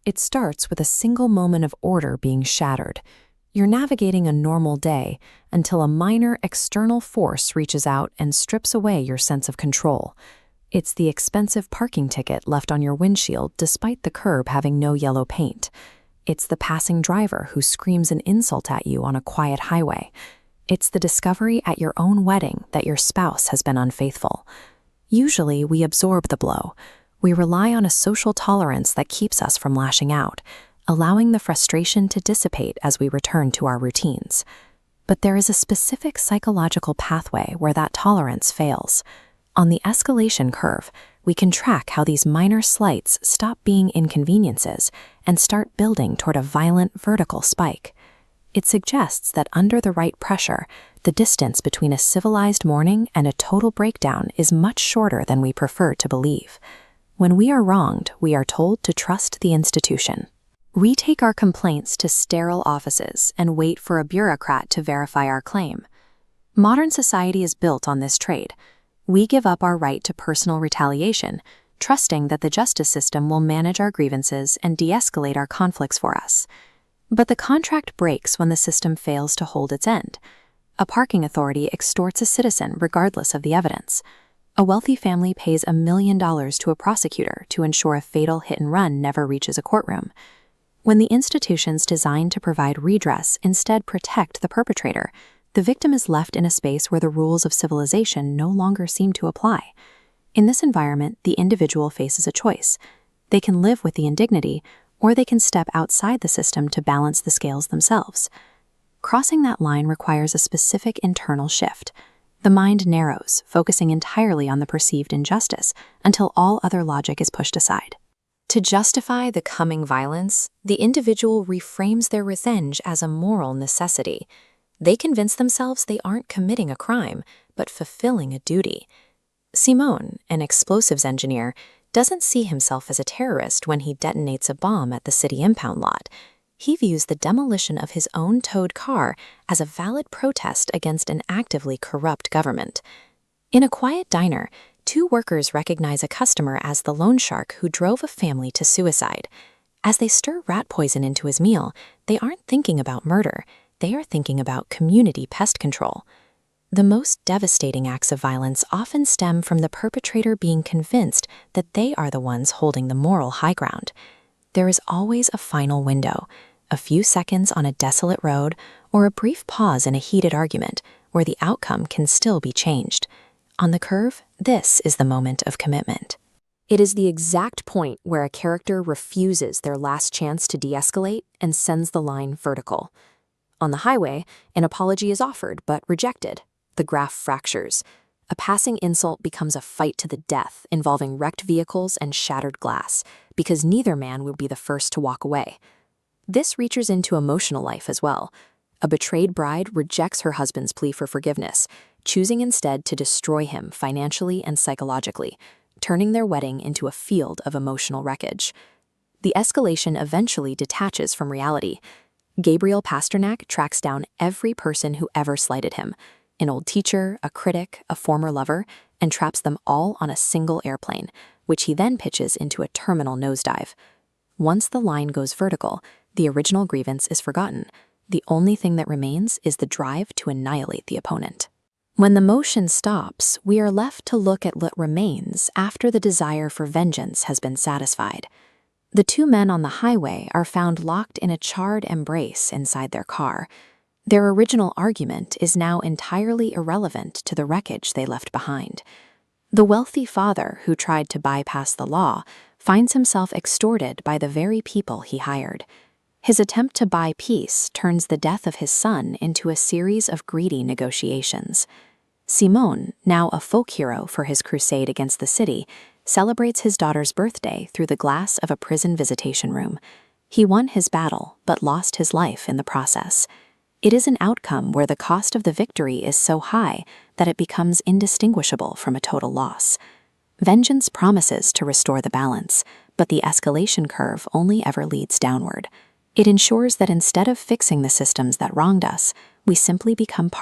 It starts with a single moment of order being shattered. You're navigating a normal day until a minor external force reaches out and strips away your sense of control. It's the expensive parking ticket left on your windshield despite the curb having no yellow paint. It's the passing driver who screams an insult at you on a quiet highway. It's the discovery at your own wedding that your spouse has been unfaithful. Usually, we absorb the blow. We rely on a social tolerance that keeps us from lashing out, allowing the frustration to dissipate as we return to our routines. But there is a specific psychological pathway where that tolerance fails. On the escalation curve, we can track how these minor slights stop being inconveniences and start building toward a violent vertical spike. It suggests that under the right pressure, the distance between a civilized morning and a total breakdown is much shorter than we prefer to believe. When we are wronged, we are told to trust the institution. We take our complaints to sterile offices and wait for a bureaucrat to verify our claim. Modern society is built on this trade. We give up our right to personal retaliation, trusting that the justice system will manage our grievances and de-escalate our conflicts for us. But the contract breaks when the system fails to hold its end. A parking authority extorts a citizen regardless of the evidence. A wealthy family pays $1 million to a prosecutor to ensure a fatal hit-and-run never reaches a courtroom. When the institutions designed to provide redress instead protect the perpetrator, the victim is left in a space where the rules of civilization no longer seem to apply. In this environment, the individual faces a choice. They can live with the indignity, or they can step outside the system to balance the scales themselves. Crossing that line requires a specific internal shift. The mind narrows, focusing entirely on the perceived injustice until all other logic is pushed aside. To justify the coming violence, the individual reframes their revenge as a moral necessity. They convince themselves they aren't committing a crime, but fulfilling a duty. Simone, an explosives engineer, doesn't see himself as a terrorist when he detonates a bomb at the city impound lot. He views the demolition of his own towed car as a valid protest against an actively corrupt government. In a quiet diner, two workers recognize a customer as the loan shark who drove a family to suicide. As they stir rat poison into his meal, they aren't thinking about murder. They are thinking about community pest control. The most devastating acts of violence often stem from the perpetrator being convinced that they are the ones holding the moral high ground. There is always a final window, a few seconds on a desolate road, or a brief pause in a heated argument where the outcome can still be changed. On the curve, this is the moment of commitment. It is the exact point where a character refuses their last chance to de-escalate and sends the line vertical. On the highway, an apology is offered but rejected. The graph fractures. A passing insult becomes a fight to the death involving wrecked vehicles and shattered glass, because neither man will be the first to walk away. This reaches into emotional life as well. A betrayed bride rejects her husband's plea for forgiveness, choosing instead to destroy him financially and psychologically, turning their wedding into a field of emotional wreckage. The escalation eventually detaches from reality. Gabriel Pasternak tracks down every person who ever slighted him, an old teacher, a critic, a former lover, and traps them all on a single airplane, which he then pitches into a terminal nosedive. Once the line goes vertical, the original grievance is forgotten. The only thing that remains is the drive to annihilate the opponent. When the motion stops, we are left to look at what remains after the desire for vengeance has been satisfied. The two men on the highway are found locked in a charred embrace inside their car. Their original argument is now entirely irrelevant to the wreckage they left behind. The wealthy father who tried to bypass the law finds himself extorted by the very people he hired. His attempt to buy peace turns the death of his son into a series of greedy negotiations. Simone, now a folk hero for his crusade against the city, celebrates his daughter's birthday through the glass of a prison visitation room. He won his battle, but lost his life in the process. It is an outcome where the cost of the victory is so high that it becomes indistinguishable from a total loss. Vengeance promises to restore the balance, but the escalation curve only ever leads downward. It ensures that instead of fixing the systems that wronged us, we simply become part